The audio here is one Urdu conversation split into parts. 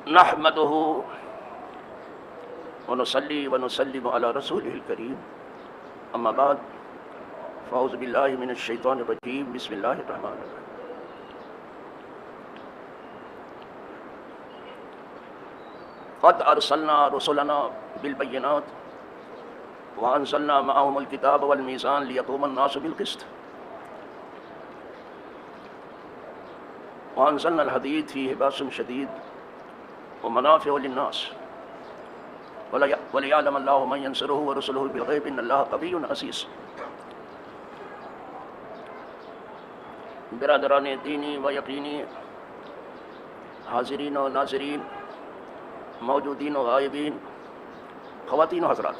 نحمده ونصلي ونسلم على رسوله الكريم اما بعد فاعوذ بالله من الشيطان الرجيم بسم الله الرحمن الرحيم قد ارسلنا رسلنا بالبينات وانزلنا معهم الكتاب والميزان ليقوم الناس بالقسط وانزلنا الحديد فيه باس شديد ومنافع للناس وليعلم الله من ينصره ورسله بالغيب ان الله قوي عزيز. برادران دینی و یقینی، حاضرین و ناظرین، موجودین و غائبین، خواتین و حضرات،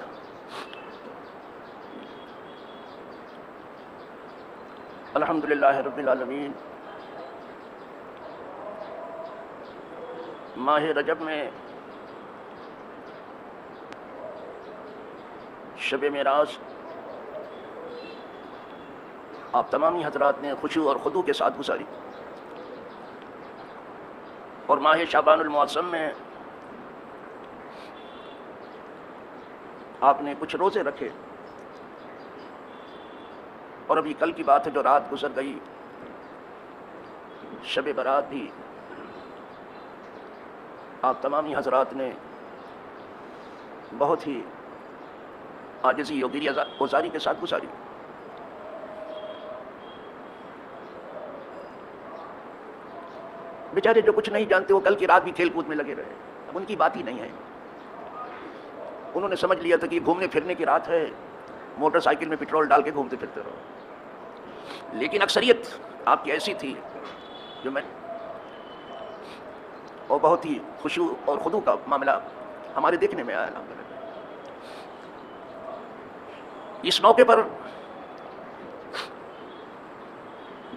الحمدللہ رب العالمین. ماہ رجب میں شب معراج آپ تمامی حضرات نے خشوع اور خضوع کے ساتھ گزاری، اور ماہ شعبان المعظم میں آپ نے کچھ روزے رکھے، اور ابھی کل کی بات ہے جو رات گزر گئی شب برات بھی آپ تمامی حضرات نے بہت ہی عاجزی و گزاری کے ساتھ گزاری. بیچارے جو کچھ نہیں جانتے وہ کل کی رات بھی کھیل کود میں لگے رہے، اب ان کی بات ہی نہیں ہے. انہوں نے سمجھ لیا تھا کہ گھومنے پھرنے کی رات ہے، موٹر سائیکل میں پٹرول ڈال کے گھومتے پھرتے رہو. لیکن اکثریت آپ کی ایسی تھی جو میں اور بہت ہی خشوع اور خضوع کا معاملہ ہمارے دیکھنے میں آیا. الحمدللہ اس موقع پر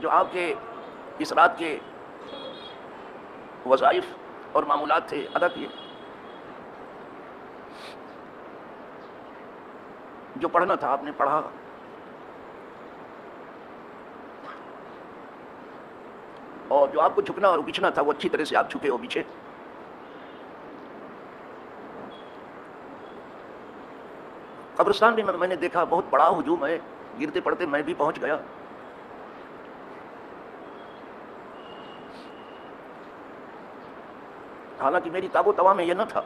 جو آپ کے اس رات کے وظائف اور معمولات تھے ادا کیے، جو پڑھنا تھا آپ نے پڑھا، اور جو آپ کو جھکنا اور بچھنا تھا وہ اچھی طرح سے آپ جھکے اور بچھے. قبرستان میں نے دیکھا بہت بڑا ہجوم ہے، گرتے پڑتے میں بھی پہنچ گیا. حالانکہ میری تاب و توا میں یہ نہ تھا،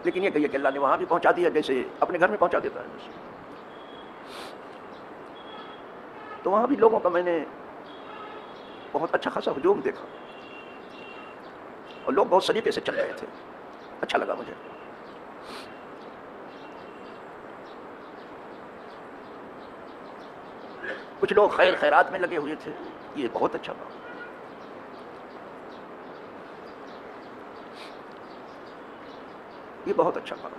لیکن یہ کہیے کہ اللہ نے وہاں بھی پہنچا دیا جیسے اپنے گھر میں پہنچا دیتا ہے. تو وہاں بھی لوگوں کا میں نے بہت اچھا خاصا ہجوم دیکھا، اور لوگ بہت سلیقے سے چل رہے تھے. اچھا لگا مجھے. کچھ لوگ خیر خیرات میں لگے ہوئے تھے، یہ بہت اچھا کام. یہ بہت اچھا کام.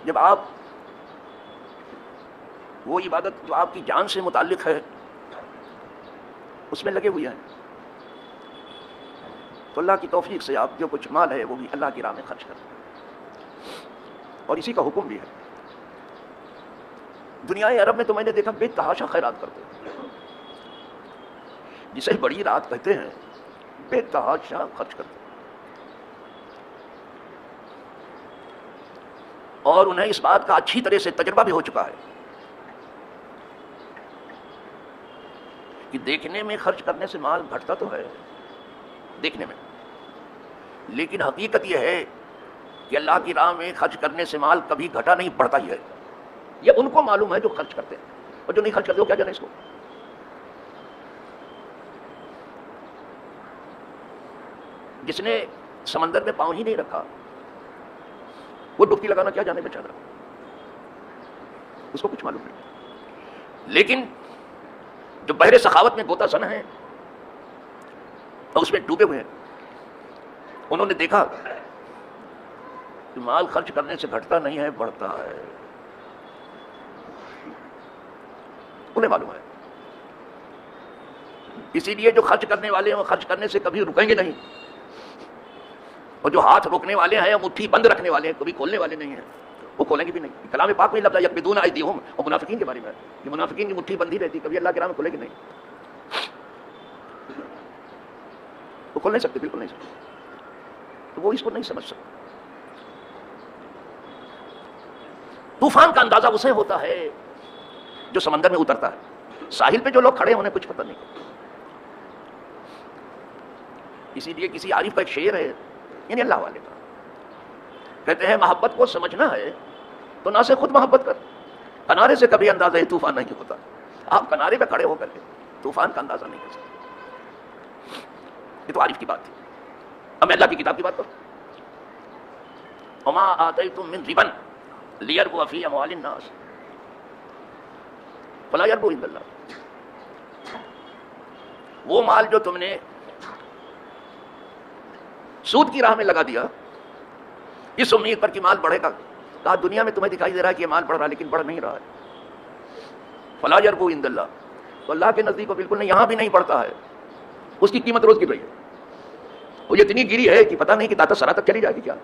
جب آپ وہ عبادت جو آپ کی جان سے متعلق ہے اس میں لگے ہوئے ہیں تو اللہ کی توفیق سے آپ جو کچھ مال ہے وہ بھی اللہ کی راہ میں خرچ کرتے ہیں، اور اسی کا حکم بھی ہے. دنیا عرب میں تو میں نے دیکھا بے تحاشا خیرات کرتے ہیں، جسے بڑی رات کہتے ہیں، بے تحاشا خرچ کرتے ہیں، اور انہیں اس بات کا اچھی طرح سے تجربہ بھی ہو چکا ہے کہ دیکھنے میں خرچ کرنے سے مال گھٹتا تو ہے دیکھنے میں، لیکن حقیقت یہ ہے کہ اللہ کی راہ میں خرچ کرنے سے مال کبھی گھٹا نہیں بڑھتا ہی ہے. یہ ان کو معلوم ہے جو خرچ کرتے ہیں، اور جو نہیں خرچ کرتے وہ کیا جانے اس کو. جس نے سمندر میں پاؤں ہی نہیں رکھا وہ ڈبکی لگانا کیا جانے بیچارہ، اس کو کچھ معلوم نہیں. لیکن جو بحر سخاوت میں غوطہ زن ہیں اور اس میں ڈوبے ہوئے ہیں، انہوں نے دیکھا کہ مال خرچ کرنے سے گھٹتا نہیں ہے، بڑھتا ہے. انہیں معلوم ہے. اسی لیے جو خرچ کرنے والے ہیں وہ خرچ کرنے سے کبھی رکیں گے نہیں، اور جو ہاتھ روکنے والے ہیں مٹھی بند رکھنے والے ہیں کبھی کھولنے والے نہیں ہیں، وہ کھولیں گے بھی نہیں. کلام پاک میں لفظ یقبضون ایدیہم، اور منافقین کے بارے میں، یہ منافقین کی مٹھی بندی رہتی، کبھی اللہ کے راہ میں کھلے گی نہیں. وہ کھول نہیں سکتے، بالکل نہیں سکتے، تو وہ اس کو نہیں سمجھ سکتے۔ طوفان کا اندازہ اسے ہوتا ہے جو سمندر میں اترتا ہے، ساحل پہ جو لوگ کھڑے ہیں انہیں کچھ پتہ نہیں۔ اسی لیے کسی عارف کا ایک شعر ہے، یعنی اللہ والے کا، کہتے ہیں محبت کو سمجھنا ہے تو نہ سے خود محبت کر، کنارے سے کبھی اندازہ طوفان نہیں ہوتا۔ آپ کنارے پہ کھڑے ہو کر کے طوفان کا اندازہ نہیں کر سکتے۔ یہ تو عارف کی بات تھی۔ اب میں اللہ کی کتاب کی بات کروں، وما آتیتم من ربا لیربو فی اموال الناس فلا یربو عند اللہ۔ وہ مال جو تم نے سود کی راہ میں لگا دیا اس امید پر کہ مال بڑھے گا، کہا دنیا میں تمہیں دکھائی دے رہا ہے کہ یہ مال بڑھ رہا ہے لیکن بڑھ نہیں رہا ہے، فلا یربو عند اللہ، تو اللہ کے نزدیک کو بالکل نہیں، یہاں بھی نہیں بڑھتا ہے، اس کی قیمت روز گر رہی ہے، وہ اتنی گری ہے کہ پتہ نہیں کہ داتا سرا تک چلی جائے گی کیا،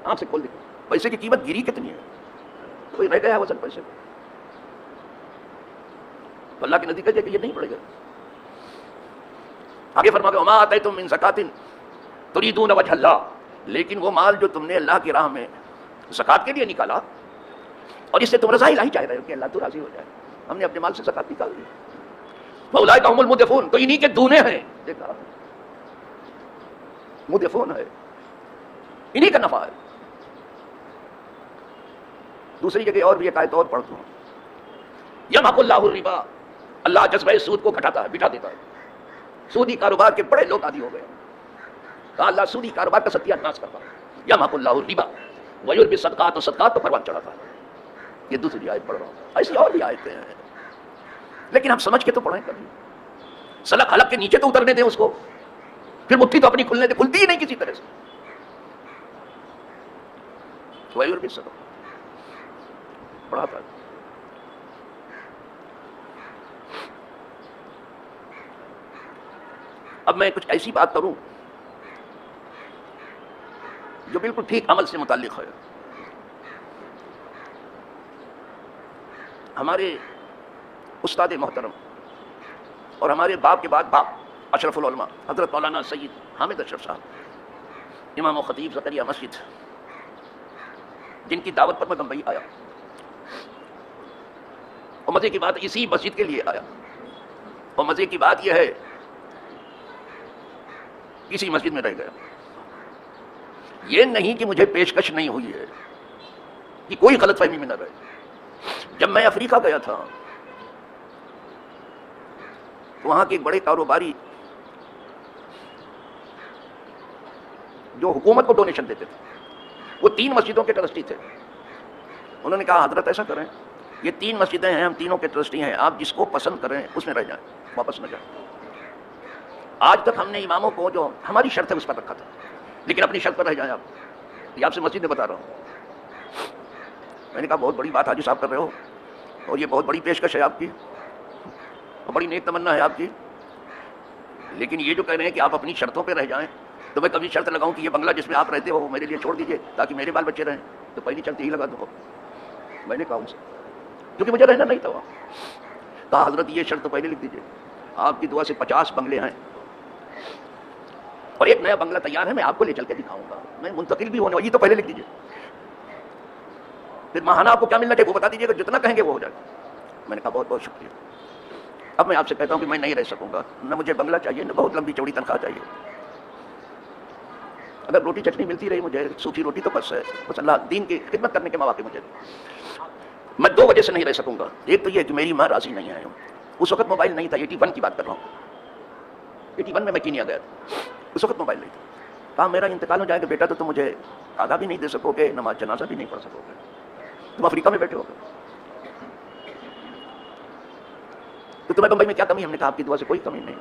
آنکھ سے کھول دے، پیسے کی قیمت گری کتنی ہے، کوئی رہ گیا ہے وزن پیسے کو، تو اللہ کے نزدیک ہے کہ یہ نہیں بڑھے گا۔ آگے فرما کہ وما آتیتم من زکاۃ تریدون وجہ اللہ، لیکن وہ مال جو تم نے اللہ کی راہ میں زکات کے لیے نکالا اور اس سے تم رضا الہی چاہ رہے ہو کہ اللہ تو راضی ہو جائے، ہم نے اپنے مال سے زکات نکال دی، فاولئک هم المضعفون، تو انہی کے دونے ہیں، دیکھا مضعفون ہے، انہی کا نفع ہے۔ دوسری جگہ اور بھی ایک آیت اور پڑھتا ہوں، یمحق اللہ الربا، اللہ جذبہ سود کو گھٹاتا ہے، بٹھا دیتا ہے، سودی کاروبار کے بڑے لوگ عادی ہو گئے، کہا اللہ سودی کاروبار کا ستیہ ناش کرتا ہے، یمحق اللہ الربا ویربی الصدقات، و صدقات تو پروان چڑھاتا ہے۔ یہ دوسری آیت پڑھ رہا ہوں، ایسی اور بھی آیتیں ہیں، لیکن ہم سمجھ کے تو پڑھیں کبھی، سلک حلق کے نیچے تو اترنے دیں اس کو، پھر مٹھی تو اپنی کھلنے دیں، کھلتی ہی نہیں کسی طرح سے۔ ویربی الصدقات پڑھاتا ہے۔ اب میں کچھ ایسی بات کروں جو بالکل ٹھیک عمل سے متعلق ہے۔ ہمارے استاد محترم اور ہمارے باپ کے بعد باپ اشرف العلماء حضرت مولانا سید حامد اشرف صاحب، امام و خطیب زکریا مسجد، جن کی دعوت پر میں بمبئی آیا، اور مزے کی بات اسی مسجد کے لیے آیا، اور مزے کی بات یہ ہے کسی مسجد میں رہ گیا، یہ نہیں کہ مجھے پیشکش نہیں ہوئی ہے، کہ کوئی غلط فہمی میں نہ رہے۔ جب میں افریقہ گیا تھا تو وہاں کے ایک بڑے کاروباری جو حکومت کو ڈونیشن دیتے تھے، وہ 3 مسجدوں کے ٹرسٹی تھے، انہوں نے کہا حضرت ایسا کریں، یہ 3 مسجدیں ہیں، ہم تینوں کے ٹرسٹی ہیں، آپ جس کو پسند کریں اس میں رہ جائیں، واپس نہ جائیں۔ آج تک ہم نے اماموں کو جو ہماری شرط ہے اس پر رکھا تھا، لیکن اپنی شرط پر رہ جائیں آپ، یہ آپ سے مسجد میں بتا رہا ہوں۔ میں نے کہا بہت بڑی بات حاجی صاحب کر رہے ہو، اور یہ بہت بڑی پیشکش ہے آپ کی، اور بڑی نیک تمنا ہے آپ کی، لیکن یہ جو کہہ رہے ہیں کہ آپ اپنی شرطوں پہ رہ جائیں، تو میں کبھی شرط لگاؤں کہ یہ بنگلہ جس میں آپ رہتے ہو وہ میرے لیے چھوڑ دیجئے تاکہ میرے بال بچے رہیں، تو پہلی شرط یہی لگا دو۔ میں نے کہا ان سے، کیونکہ مجھے رہنا نہیں تھا وہاں، کہا حضرت یہ شرط تو پہلے لکھ دیجئے، آپ کی دعا سے 50 بنگلے ہیں اور ایک نیا بنگلہ تیار ہے، میں آپ کو لے چل کے دکھاؤں گا، میں منتقل بھی ہونے والی، تو پہلے لکھ دیجئے، پھر ماہانہ آپ کو کیا ملنا چاہیے وہ بتا دیجیے گا، جتنا کہیں گے وہ ہو جائے گا۔ میں نے کہا بہت بہت شکریہ، اب میں آپ سے کہتا ہوں کہ میں نہیں رہ سکوں گا، نہ مجھے بنگلہ چاہیے، نہ بہت لمبی چوڑی تنخواہ چاہیے، اگر روٹی چٹنی ملتی رہی مجھے، سوکھی روٹی تو بس ہے، بس اللہ دین کی خدمت کرنے کے مواقع مجھے۔ میں 2 وجہ سے نہیں رہ سکوں گا، ایک تو یہ کہ میری ماں راضی نہیں ہے، اس وقت موبائل نہیں تھا، 81 کی بات کر رہا ہوں، 81 میں کینیا گیا تھا، اس وقت موبائل نہیں تھا، کہا میرا انتقال ہو جائے گا بیٹا تو تم مجھے آدھا بھی نہیں دے سکو گے، نماز جنازہ بھی نہیں پڑھ سکو گے، تم افریقہ میں بیٹھے ہو گے، تو تمہیں بمبئی میں کیا کمی ہے؟ ہم نے کہا آپ کی دعا سے کوئی کمی نہیں،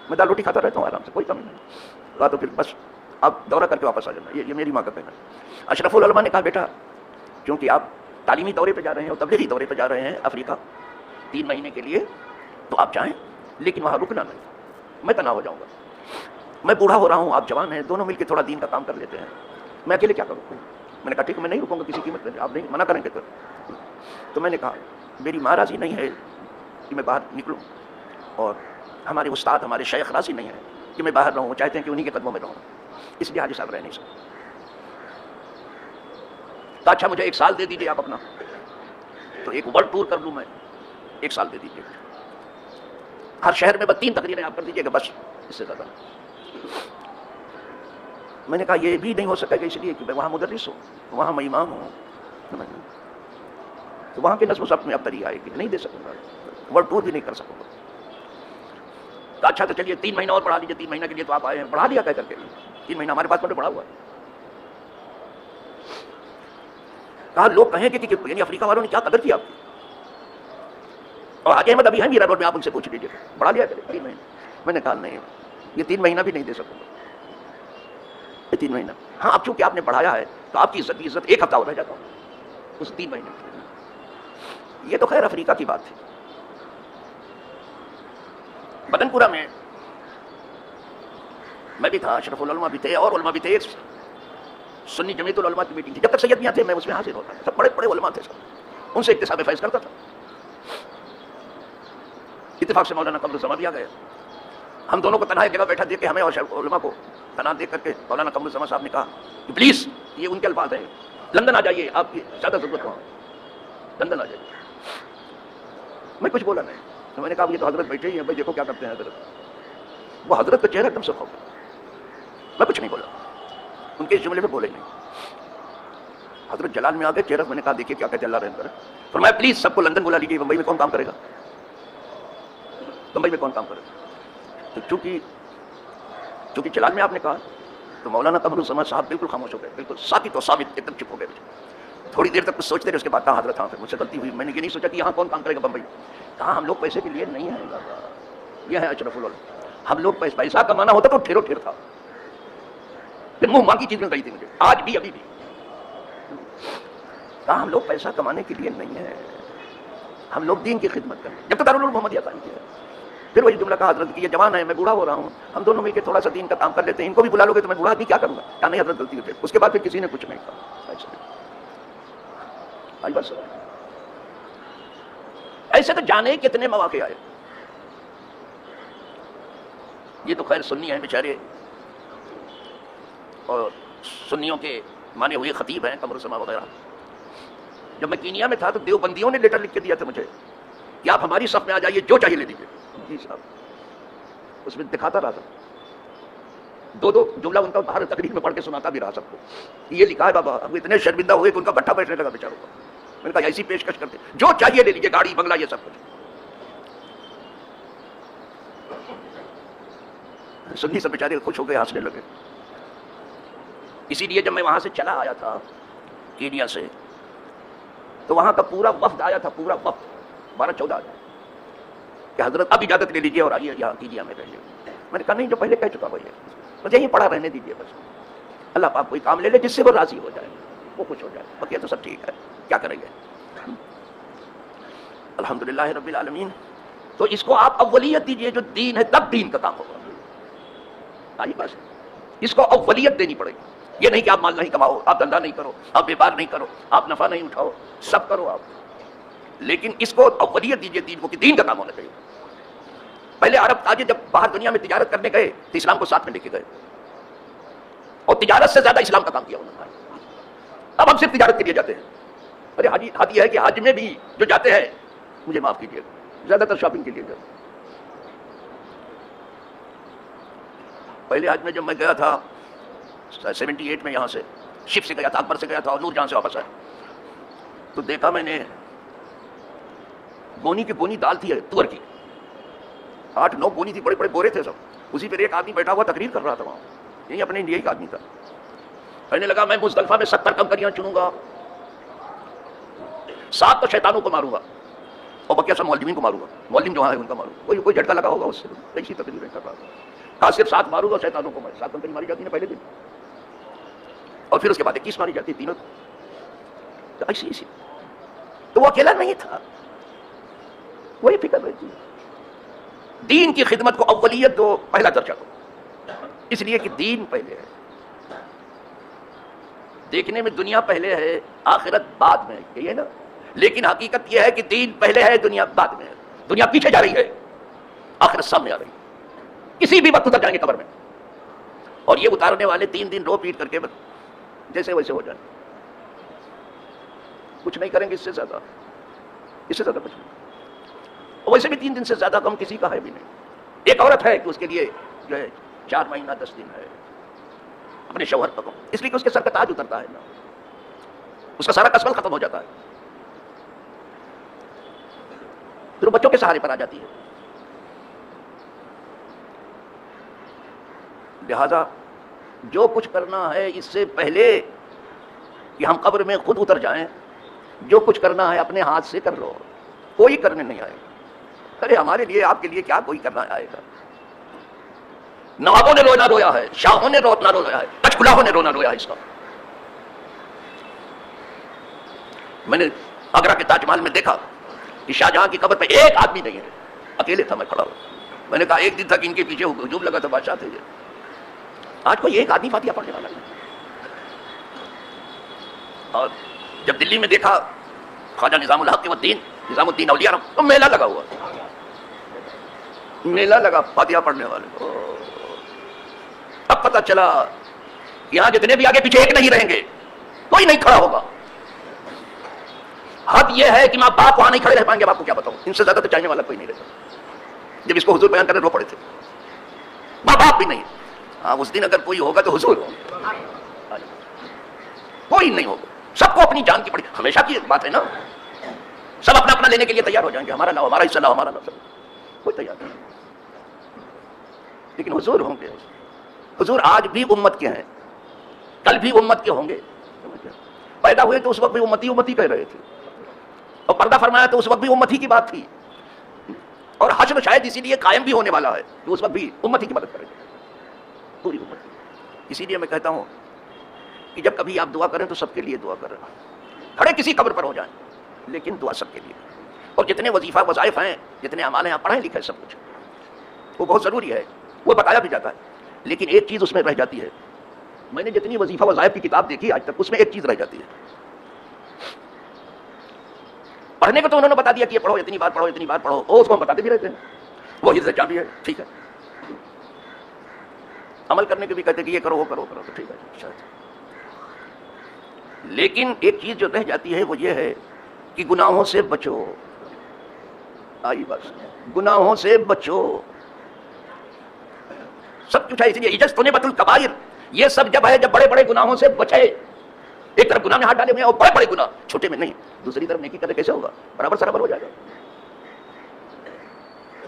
میں دال روٹی کھاتا رہتا ہوں آرام سے، کوئی کمی نہیں، کہا تو پھر بس آپ دورہ کر کے واپس آ جانا، یہ میری ماں کا کہنا ہے۔ اشرف العلماء نے کہا بیٹا کیونکہ آپ تعلیمی دورے پہ جا رہے ہیں اور تبلیغی دورے پہ جا رہے ہیں افریقہ 3 مہینے کے لیے، تو آپ جائیں لیکن وہاں رکنا نہیں، میں تنہا ہو جاؤں گا، میں بوڑھا ہو رہا ہوں، آپ جوان ہیں، دونوں مل کے تھوڑا دین کا کام کر لیتے ہیں، میں اکیلے کیا کروں؟ میں نے کہا ٹھیک ہے میں نہیں رکوں گا کسی قیمت پہ، آپ نہیں منع کریں گے تو میں نے کہا میری ماں راضی نہیں ہے کہ میں باہر نکلوں، اور ہمارے استاد ہمارے شیخ راضی نہیں ہے کہ میں باہر رہوں، وہ چاہتے ہیں کہ انہی کے قدموں میں رہوں، اس لیے حاجی صاحب رہ نہیں سکتے. تو اچھا مجھے 1 سال دے دیجیے آپ اپنا، تو ایک ورلڈ ٹور کر لوں میں، 1 سال دے دیجیے. ہر شہر میں 3 تقریریں آپ کر دیجیے گا، بس اس سے زیادہ. میں نے کہا یہ بھی نہیں ہو سکے گا، اس لیے کہ میں وہاں مدرس ہوں، وہاں میں امام ہوں، تو وہاں کے نظم و ضبط میں اب تری آئے گی، نہیں دے سکوں گا، ورلڈ ٹور بھی نہیں کر سکوں گا. تو اچھا تو چلیے 3 مہینہ اور پڑھا لیجیے، 3 مہینہ کے لیے تو آپ آئے ہیں، پڑھا لیا کہہ کر کے. 3 مہینہ ہمارے پاس پڑھا ہوا ہے. کہا لوگ کہیں کہ یعنی افریقہ والوں نے کیا قدر کی آپ کی. اور حاجی احمد ابھی ہیں میرا روڈ میں، آپ ان سے پوچھ لیجیے، پڑھا لیا کرے 3 مہینے. میں نے کہا نہیں، یہ 3 مہینہ بھی نہیں دے سکوں گا، یہ 3 مہینہ. ہاں اب چونکہ آپ نے پڑھایا ہے تو آپ کی عزت 1 ہفتہ اور رہ جاتا ہوں اس 3 مہینے. یہ تو خیر افریقہ کی بات تھی. بدن پورہ میں میں بھی تھا، اشرف العلماء بھی تھے اور علماء بھی تھے. سنی جمعیت العلماء کی میٹنگ تھی، جب تک سید میاں تھے میں اس میں حاضر ہوتا تھا. سب بڑے بڑے علماء تھے، سب ان سے اکتساب فیض کرتا تھا. اتفاق سے مولانا قمر الزماں بھی آ گئے. ہم دونوں کو تنہا ایک جگہ بیٹھا دیکھ کے، ہمیں اور علماء کو تنہا دیکھ کر کے مولانا قمر الزماں صاحب نے کہا کہ پلیز، یہ ان کے الفاظ ہیں، لندن آ جائیے، آپ کی زیادہ ضرورت ہو، لندن آ جائیے. میں کچھ بولا نہیں. تو میں نے کہا یہ تو حضرت بیٹھے ہی ہیں، بھائی دیکھو کیا کرتے ہیں حضرت. وہ حضرت کا چہرہ ایک دم سے کھو گیا. میں کچھ نہیں بولا، ان کے اس جملے میں بولے نہیں. حضرت جلال میں آ گئے، چہرہ میں نے کہا دیکھیے کیا کہتے اللہ رحم کرے. فرمایا پلیز سب کو لندن بلا لیجیے، بمبئی میں کون کام کرے گا، بمبئی میں کون کام کرے گا. تو چونکہ جلال میں آپ نے کہا تو مولانا قمر الزماں صاحب بالکل خاموش ہو گئے، بالکل ساکت و ثابت ایک دم چپ ہو گئے. تھوڑی دیر تک کچھ سوچتے رہے، اس کے بعد کہا حضرت ہاں پھر مجھ سے غلطی ہوئی، میں نے یہ نہیں سوچا کہ یہاں کون کام کرے گا بمبئی. کہاں ہم لوگ پیسے کے لیے نہیں ہیں، یہ ہے اشرف العلماء. ہم لوگ پیسہ کمانا ہوتا تو ٹھیرو ٹھیر تھا، پھر منہ مانگی چیز مل رہی تھی مجھے، آج بھی ابھی بھی. کہاں ہم لوگ پیسہ کمانے کے لیے نہیں ہیں، ہم لوگ دین کی خدمت کریں. جب تک دارالعلوم محمدیہ قائم کیا. پھر وہی جملہ کہا حضرت کی یہ جوان ہے، میں بوڑھا ہو رہا ہوں، ہم دونوں مل کے تھوڑا سا دین کا کام کر لیتے ہیں، ان کو بھی بلا لو گے تو میں بوڑھا آدمی کیا کروں گا. کیا نہیں حضرت غلطی ہوئی. اس کے بعد پھر کسی نے کچھ نہیں کہا. بس ایسے تو جانے کتنے مواقع آئے. یہ تو خیر سنی ہیں بیچارے، اور سنیوں کے مانے ہوئے خطیب ہیں قمر الزماں وغیرہ. جب میں کینیا میں تھا تو دیوبندیوں نے لیٹر لکھ کے دیا تھا مجھے کہ آپ ہماری صف میں آ جائیے، جو چاہیے لے لیجیے. جی صاحب، اس میں دکھاتا رہا تھا، 2 جملہ ان کا باہر تقریر میں پڑھ کے سناتا بھی رہا سب کو. یہ لکھا ہے بابا. اب اتنے شرمندہ ہوئے کہ ان کا بٹھا بیٹھنے لگا بیچاروں کا. میں نے کہا ایسی پیشکش کرتے جو چاہیے لے لیجیے، گاڑی بنگلہ یہ سب کچھ. سنی سب بیچارے خوش ہو گئے، ہنسنے لگے. اسی لیے جب میں وہاں سے چلا آیا تھا کینیا سے، تو وہاں کا پورا وفد آیا تھا، پورا وفد 12-14 آیا کہ حضرت اب اجازت لے لیجیے اور آئیے یہاں کینیا میں رہیے. میں نے کہا نہیں، جو پہلے کہہ چکا وہی ہے، مجھے یہیں پڑھا رہنے دیجیے. بس اللہ پاک کوئی کام لے لے جس سے وہ راضی ہو جائے، وہ خوش ہو جائے، بقیہ تو سب ٹھیک ہے، کیا کریں گے. الحمدللہ رب العالمین. تو اس کو آپ اولیت دیجیے، جو دین ہے تب دین کا کام ہوگا. آئی بس اس کو اولیت دینی پڑے گی. یہ نہیں کہ آپ مال نہیں کماؤ، آپ دھندا نہیں کرو، آپ بیپار نہیں کرو، آپ نفع نہیں اٹھاؤ، سب کرو آپ، لیکن اس کو اولیت دیجیے دین کو، کہ دین کا کام ہونا چاہیے. پہلے عرب تاجر جب باہر دنیا میں تجارت کرنے گئے تو اسلام کو ساتھ میں لے کے گئے، اور تجارت سے زیادہ اسلام کا کام کیا انہوں نے. اب ہم صرف تجارت کے لیے جاتے ہیں. ارے حج یہ ہے کہ حج میں بھی جو جاتے ہیں، مجھے معاف کیجیے، زیادہ تر شاپنگ کے لیے جاتے. پہلے حج میں جب میں گیا تھا 78 میں، یہاں سے شپ سے گیا تھا، اکبر سے گیا تھا اور نور جہاں سے واپس آیا، تو دیکھا میں نے گونی کی گونی دال تھی تور کی، 8-9 گونی تھی، بڑے بڑے بورے تھے سب. اسی پر ایک آدمی بیٹھا ہوا تقریر کر رہا تھا وہاں، یہی اپنے انڈیا کا آدمی تھا. کہنے لگا میں مزدلفہ میں 70 کنکریاں چنوں گا، 7 تو شیطانوں کو ماروں گا اور بقیہ سب مولوین کو ماروں گا، مولوین جو وہاں ہے ان کا ماروں گا. کوئی جھٹکا لگا ہوگا اس سے، ایسی تقریریں کر رہا تھا. کہا صرف 7 ماروں گا، شیطانوں کو 7 کنکری ماری جاتی ہے پہلے دن، اور پھر اس کے بعد 21 ماری جاتی ہے، تینوں تو ایسی. تو وہ اکیلا نہیں تھا، وہی فکر رہتی ہے. دین کی خدمت کو اولیت دو، پہلا درجہ دو، اس لیے کہ دین پہلے ہے. دیکھنے میں دنیا پہلے ہے، آخرت بعد میں، یہی ہے نا. لیکن حقیقت یہ ہے کہ دین پہلے ہے، دنیا بعد میں ہے. دنیا پیچھے جا رہی ہے، آخرت سامنے آ رہی ہے. کسی بھی وقت اتر جائیں گے قبر میں، اور یہ اتارنے والے 3 دن رو پیٹ کر کے جیسے ویسے ہو جائیں، کچھ نہیں کریں گے اس سے زیادہ کچھ نہیں. اور ویسے بھی 3 دن سے زیادہ کم کسی کا ہے بھی نہیں. ایک عورت ہے کہ اس کے لیے جو ہے 4 مہینہ 10 دن ہے اپنے شوہر کا کم، اس لیے کہ اس کے سر کا تاج اترتا ہے نا، اس کا سارا کسبل ختم ہو جاتا ہے، پھر وہ بچوں کے سہارے پر آ جاتی ہے. لہذا جو کچھ کرنا ہے اس سے پہلے کہ ہم قبر میں خود اتر جائیں، جو کچھ کرنا ہے اپنے ہاتھ سے کر لو، کوئی کرنے نہیں آئے گا. ارے ہمارے لیے آپ کے لیے کیا کوئی کرنا آئے گا؟ نوابوں نے رونا رویا ہے، شاہوں نے رونا رویا ہے، پچکلاہوں نے رونا رویا ہے اس کا. میں نے آگرہ کے تاج محل میں دیکھا کہ شاہجہاں کی قبر پہ ایک آدمی نہیں ہے، اکیلے تھا، میں کھڑا ہوا. میں نے کہا ایک دن تک ان کے پیچھے ہجوم لگا تھا بادشاہ تھے، آج کوئی ایک آدمی فاتحہ پڑھنے والا نہیں. اور جب دلی میں دیکھا خواجہ نظام الحق نظام الدین اولیاء تو میلہ لگا ہوا، میلہ لگا فاتحہ پڑھنے والے. اب پتہ چلا یہاں جتنے بھی آگے پیچھے ایک نہیں رہیں گے، کوئی نہیں کھڑا ہوگا. حد یہ ہے کہ ماں باپ وہاں نہیں کھڑے رہ پائیں گے. باپ کو کیا بتاؤں، ان سے زیادہ تو چاہنے والا کوئی نہیں رہتا. جب اس کو حضور بیان کرنے رو پڑے تھے، ماں باپ بھی نہیں. ہاں اس دن اگر کوئی ہوگا تو حضور ہوگا، کوئی نہیں ہوگا. سب کو اپنی جان کی پڑی، ہمیشہ کی بات ہے نا، سب اپنا اپنا لینے کے لیے تیار ہو جائیں گے، ہمارا لاؤ، ہمارا حصہ لاؤ، ہمارا لاؤ، سب کوئی تیار نہیں. لیکن حضور ہوں گے. حضور آج بھی امت کے ہیں، کل بھی امت کے ہوں گے. پیدا ہوئے تو اس وقت بھی امتی کہہ رہے تھے، اور پردہ فرمایا تو اس وقت بھی امتی کی بات تھی. اور حشر شاید اسی لیے قائم بھی ہونے والا ہے کہ اس وقت بھی امتی کی مدد کریں گے، پوری امت. اسی لیے میں کہتا ہوں کہ جب کبھی آپ دعا کریں تو سب کے لیے دعا کریں. کھڑے کسی قبر پر ہو جائیں لیکن دعا سب کے لیے. اور جتنے وظیفہ وظائف ہیں، جتنے اعمال ہیں، آپ پڑھیں لکھیں، سب کچھ وہ بہت ضروری ہے، وہ بتایا بھی جاتا ہے. لیکن ایک چیز اس میں رہ جاتی ہے. میں نے جتنی وظیفہ وظائف کی کتاب دیکھی آج تک، اس میں ایک چیز رہ جاتی ہے. پڑھنے کو تو انہوں نے بتا دیا کہ یہ پڑھو، اتنی بار پڑھو، اتنی بار پڑھو، اور اس کو ہم بتاتے بھی رہتے ہیں، وہ حفظ بھی ہے، ٹھیک ہے. عمل کرنے کے بھی کہتے ہیں کہ یہ کرو، وہ کرو، تو ٹھیک ہے. لیکن ایک چیز جو رہ جاتی ہے وہ یہ ہے کہ گناہوں سے بچو. آئی بس، گناہوں سے بچو. سب کچھ ہے اس لیے اجتنبوا الکبائر. یہ سب جب ہے جب بڑے بڑے گناہوں سے بچے. ایک طرف گناہ میں ہاتھ ڈالے ہوئے ہیں اور بڑے بڑے گناہ، چھوٹے میں نہیں. دوسری طرف نیکی کرے کیسے ہوگا؟ برابر سرابر ہو جائے گا.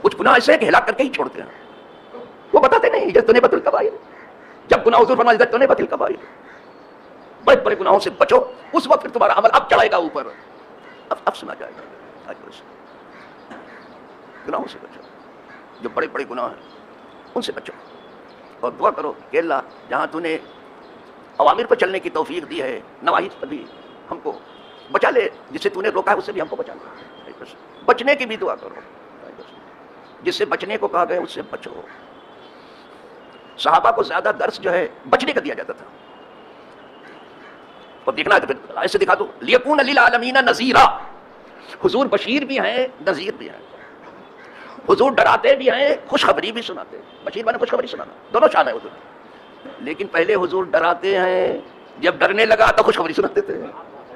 کچھ گناہ ایسے ہیں کہ ہلاک کر کے ہی چھوڑتے ہیں، وہ بتاتے نہیں اجتنبوا الکبائر. جب گناہ حضور فرمایا اجتنبوا الکبائر، بڑے بڑے گناہوں سے بچو. اس وقت پھر تمہارا عمل اب چڑھائے گا اوپر، اب سنا جائے گا. گناہوں سے بچو، جو بڑے بڑے گناہ ہیں ان سے بچو. اور دعا کرو کہ اللہ جہاں تو نے اوامر پر چلنے کی توفیق دی ہے، نواہی پر بھی ہم کو بچا لے. جس سے تو نے روکا ہے اس سے بھی ہم کو بچا لے. بچنے کی بھی دعا کرو، جس سے بچنے کو کہا گیا اس سے بچو. صحابہ کو زیادہ درس جو ہے بچنے کا دیا جاتا تھا. اور دیکھنا ہے تو پھر ایسے دکھا دو لیکون للعالمین نذیرا. حضور بشیر بھی ہیں، نذیر بھی ہیں. حضور ڈراتے بھی ہیں، خوشخبری بھی سناتے ہیں. بشیر مانے خوشخبری سنانا، دونوں شان ہے حضور. لیکن پہلے حضور ڈراتے ہیں، جب ڈرنے لگا تو خوشخبری سناتے تھے.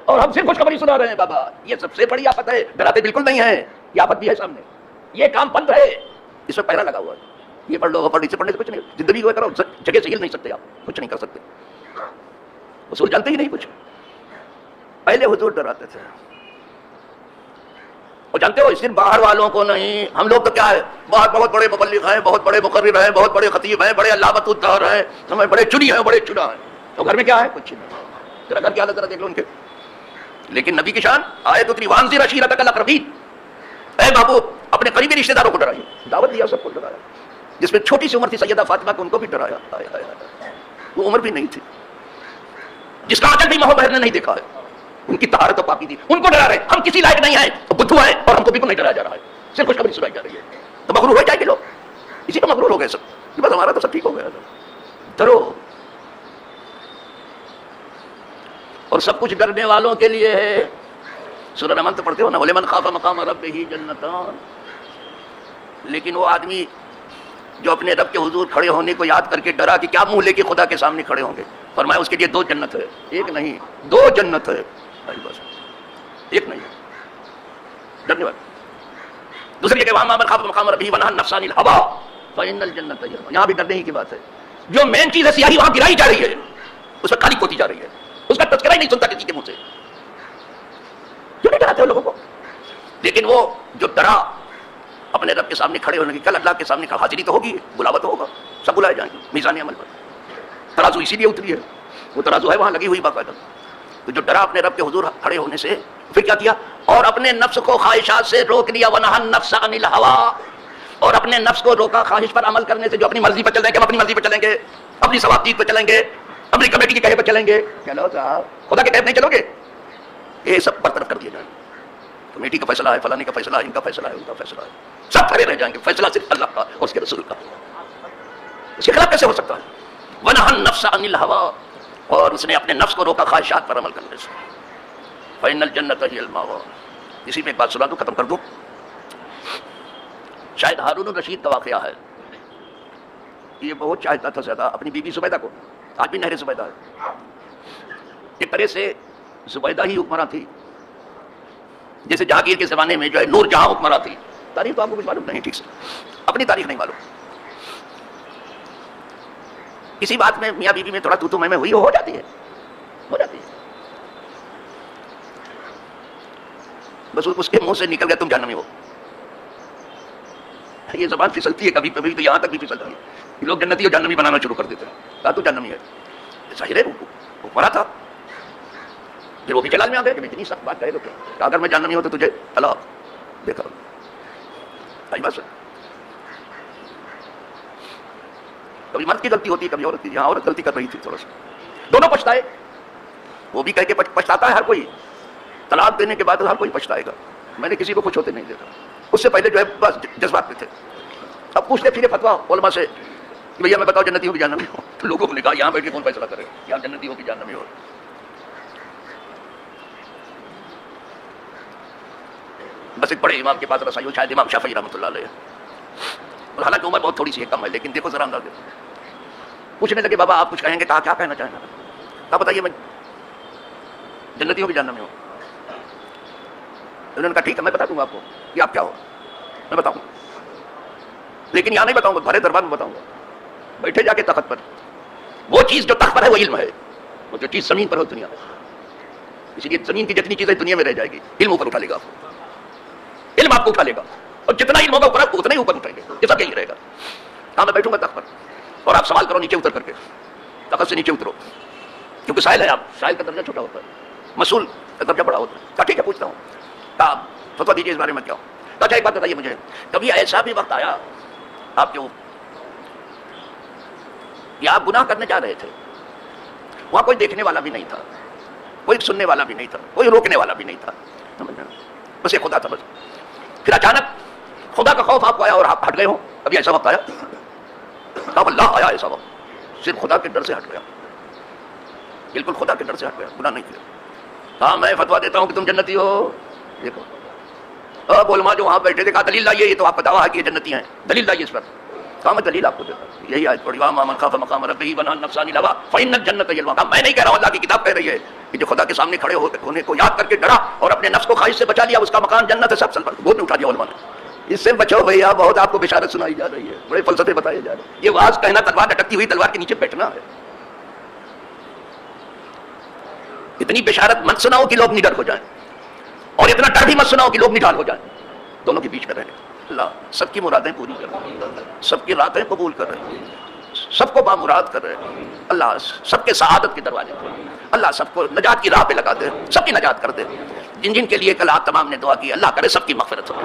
اور ہم صرف خوشخبری سنا رہے ہیں. بابا یہ سب سے بڑی آفت ہے، ڈراتے بالکل نہیں ہیں. یہ آفت بھی ہے سامنے، یہ کام بند ہے، اس میں پہرا لگا ہوا ہے. یہ پڑھ لو، پڑھ سے پڑھنے سے کچھ نہیں. زندگی کو کرو، جگہ سے ہل نہیں سکتے، آپ کچھ نہیں کر سکتے. حضور جانتے ہی نہیں کچھ. پہلے حضور ڈراتے تھے. اور جانتے ہو صرف باہر والوں کو نہیں، ہم لوگ تو کیا ہے، بہت بڑے مبلغ ہیں، بہت بڑے مقرر ہیں، بہت بڑے خطیب ہیں، بڑے علامت الدار ہیں، ہمیں بڑے چنی ہیں، بڑے چنا ہیں. تو گھر میں کیا ہے؟ کچھ نہیں. ذرا گھر کیا حالت ذرا دیکھ لو ان کے. لیکن نبی کی شان آیت اتری وانذر عشیرتک الاقربین. اے محبوب اپنے قریبی رشتے داروں کو ڈرائیے. دعوت دیا، سب کو ڈرایا. جس میں چھوٹی سی عمر تھی سیدہ فاطمہ کو، ان کو بھی ڈرایا. وہ عمر بھی نہیں تھی، جس کا عقل بھی ماں بہن نے نہیں دیکھا ہے. ان کی طہارت و پاکی تھی، ان کو ڈرا رہے. ہم کسی لائق نہیں ہیں، بدھو ہیں، اور ہم کو بالکل نہیں ڈرایا جا رہا ہے، صرف خوشخبری سنائی جا رہی ہے. تو مغرور ہو جائیں گے لوگ. اسی کو مغرور ہو گئے سب کہ بس ہمارا تو سب ٹھیک ہو گیا. ڈرو. اور سب کچھ ڈرنے والوں کے لیے ہے. سورہ رحمان تو پڑھتے ہو نا، وَلِمَنْ خَافَ مَقَامَ رَبِّهِ جَنَّتَانِ. لیکن وہ آدمی جو اپنے رب کے حضور کھڑے ہونے کو یاد کر کے ڈرا کہ کیا منہ لے کے خدا کے سامنے کھڑے ہوں گے، فرمایا اس کے لیے 2 جنت ہے، ایک نہیں 2 جنت ہے، بس ایک نہیں ہے۔ ڈرنے والا دوسری جگہ وہاں خاف مقام ربہ ونہى النفس عن الهوى فإن الجنة هي المأوى، یہاں بھی ڈرنے ہی کی بات ہے۔ جو مین چیز ہے سیاہی وہاں گرائی جا رہی ہے، اس میں کالی ہوتی جا رہی ہے، اس کا تذکرہ ہی نہیں سنتا کسی کے منہ سے۔ کیوں نہیں ڈراتے ہو لوگوں کو؟ لیکن وہ جو ڈرا اپنے رب کے سامنے کھڑے ہونے کی، کل اللہ کے سامنے حاضری تو ہوگی، بلاوت ہوگا، سب بلائے جائیں گے میزان عمل پر۔ ترازو اسی لیے اتری ہے، وہ ترازو ہے وہاں لگی ہوئی باقاعدہ۔ تو جو ڈرا اپنے رب کے حضور کھڑے ہونے سے، پھر کیا کیا؟ اور اپنے نفس کو خواہشات سے روک لیا، ونہى النفس عن الهوى، اور اپنے نفس کو روکا خواہش پر عمل کرنے سے، جو اپنی مرضی پر چلیں گے، ہم اپنی مرضی پر چلیں گے، اپنی ثوابدید پر چلیں گے، اپنی کمیٹی کے کہے پر چلیں گے۔ چلو صاحب خدا کے کہے پر نہیں چلو گے، یہ سب برطرف کر دیا جائے گا۔ کمیٹی کا فیصلہ ہے، فلانے کا فیصلہ ہے، ان کا فیصلہ ہے، ان کا فیصلہ ہے، سب کھڑے رہ جائیں گے، فیصلہ صرف اللہ کا اور اس کے رسول کا۔ اس کے خلاف کیسے ہو سکتا ہے؟ ونہى النفس عن الهوى، اور اس نے اپنے نفس کو روکا خواہشات پر عمل کرنے سے۔ فإن الجنة هي المأوى۔ اسی میں ایک بات سنا دوں، ختم کر دوں۔ شاید ہارون الرشید کا واقعہ ہے، یہ بہت چاہتا تھا زیادہ اپنی بیوی زبیدہ کو، آج بھی نہر زبیدہ ہے۔ ایک طرح سے زبیدہ ہی حکمراں تھی، جیسے جہانگیر کے زمانے میں جو ہے نور جہاں حکمراں تھی۔ تاریخ تو آپ کو کچھ معلوم نہیں ٹھیک سے، اپنی تاریخ نہیں معلوم۔ کسی بات میں میاں بیوی میں تھوڑا تو میں ہوئی ہو جاتی ہے، ہو جاتی ہے، بس اس کے منہ سے نکل گیا تم جہنمی ہو۔ یہ زبان پھسلتی ہے کبھی کبھی، تو یہاں تک بھی پھسلتی ہے، لوگ جنتی اور جہنمی بنانا شروع کر دیتے ہیں۔ کہا تو جہنمی ہے، ظاہر ہے حکمراں تھا۔ پھر وہ بھی جلال میں آ گئے کہ اتنی سخت بات کہے تو کیا، اگر میں جہنمی ہوں تو تجھے طلاق، دیکھا آئی بس۔ کبھی مرد کی غلطی ہوتی ہے، کبھی عورت کی، یہاں عورت غلطی کر رہی تھی تھوڑا سا، دونوں پچھتائے۔ وہ بھی کہہ کے پچھتاتا ہے ہر کوئی، طلاق دینے کے بعد ہر کوئی پچھتائے گا۔ میں نے کسی کو کچھ ہوتے نہیں دیکھا، اس سے پہلے جو ہے بس جذبات میں تھے۔ اب پوچھتے پھرے فتویٰ علماء سے کہ بھیا میں بتاؤ جنتی ہو کہ جہنمی ہو، تو لوگوں کو نے کہا یہاں بیٹھ کے کون فیصلہ کرے گا، یہاں جنتی ہو کہ جہنمی ہو۔ بس ایک بڑے امام کے پاس رسائی ہو، شاید امام شافعی رحمۃ اللہ علیہ، اور حالانکہ عمر بہت تھوڑی سی ہے، کم ہے، لیکن دیکھو ذرا انداز دیکھو۔ پوچھنے لگے بابا آپ کچھ کہیں گے؟ کہا کیا کہنا چاہیں گے؟ کہا بتائیے میں جنتی ہوں کہ جہنمی ہوں؟ انہوں نے کہا ٹھیک ہے میں بتا دوں گا آپ کو کہ آپ کیا ہو، میں بتاؤں گا، لیکن یہاں نہیں بتاؤں گا، بھرے دربار میں بتاؤں گا، بیٹھے جا کے تخت پر۔ وہ چیز جو تخت پر ہے وہ علم ہے، وہ جو چیز زمین پر ہو دنیا میں، اسی لیے زمین کی جتنی چیزیں دنیا میں رہ جائے گی، علم اوپر اٹھا لے گا آپ کو، علم آپ کو اٹھا لے گا، اور جتنا علم ہوگا اوپر اتنا ہی اوپر اٹھائیں گے، یہ سب یہی رہے گا۔ ہاں میں بیٹھوں گا تخت پر اور آپ سوال کرو نیچے اتر کر کے، تخت سے نیچے اترو، کیونکہ سائل ہے آپ، سائل کا درجہ چھوٹا ہوتا ہے، مسئول کا درجہ بڑا ہوتا ہے۔ کہا ٹھیک ہے پوچھتا ہوں، کہا فتویٰ دیجیے اس بارے میں کیا ہو۔ اچھا ایک بات بتائیے مجھے، کبھی ایسا بھی وقت آیا آپ جو کہ آپ گناہ کرنے جا رہے تھے، وہاں کوئی دیکھنے والا بھی نہیں تھا، کوئی سننے والا بھی نہیں تھا، کوئی روکنے والا بھی نہیں تھا، بس یہ خدا تھا بس، پھر اچانک خدا کا خوف آپ کو آیا اور آپ ہٹ گئے ہوں؟ کبھی ایسا وقت آیا؟ کہا اللہ آیا ایسا وقت، صرف خدا کے ڈر سے ہٹ گیا، بالکل خدا کے ڈر سے ہٹ گیا، گناہ نہیں کیا۔ ہاں میں فتویٰ دیتا ہوں کہ تم جنتی ہو، دیکھو اب علماء جو وہاں بیٹھے تھے، کہا دلیل لائیے، یہ تو آپ کا دعویٰ ہے کہ یہ جنتی ہیں، دلیل لائیے اس پر۔ کہا میں دلیل آپ کو دیتا ہوں، یہی آیت پڑھی وَأَمَّا مَنْ خَافَ مَقَامَ رَبِّهِ وَنَهَى النَّفْسَ عَنِ الْهَوَىٰ فَإِنَّ الْجَنَّةَ هِيَ الْمَأْوَىٰ۔ کہا میں نہیں کہہ رہا ہوں، اللہ کی کتاب کہہ رہی ہے کہ جو خدا کے سامنے کھڑے ہونے کو یاد کر کے ڈرا اور اپنے نفس کو خواہش سے بچا لیا، اس کا مکان جنت ہے، سب سل پر گود میں اٹھا دیا علماء نے۔ اس سے بچو بھیا، بہت آپ کو بشارت سنائی جا رہی ہے، بڑے فلسفے بتائے جا رہے ہیں۔ یہ واز کہنا تلوار لٹکتی ہوئی تلوار کے نیچے بیٹھنا ہے، اتنی بشارت مت سناؤ کہ لوگ نڈر ہو جائیں، اور اتنا ڈر بھی مت سناؤ کہ لوگ نڈال ہو جائیں، دونوں کے بیچ میں رہے۔ اللہ سب کی مرادیں پوری کر رہے ہیں، سب کی راتیں قبول کر رہے ہیں، سب کو بامراد کر رہے ہیں۔ اللہ سب کے سعادت کے دروازے پر، اللہ سب کو نجات کی راہ پہ لگا دے، سب کی نجات کر دے۔ جن جن کے لیے کل آپ تمام نے دعا کی، اللہ کرے سب کی مغفرت ہو۔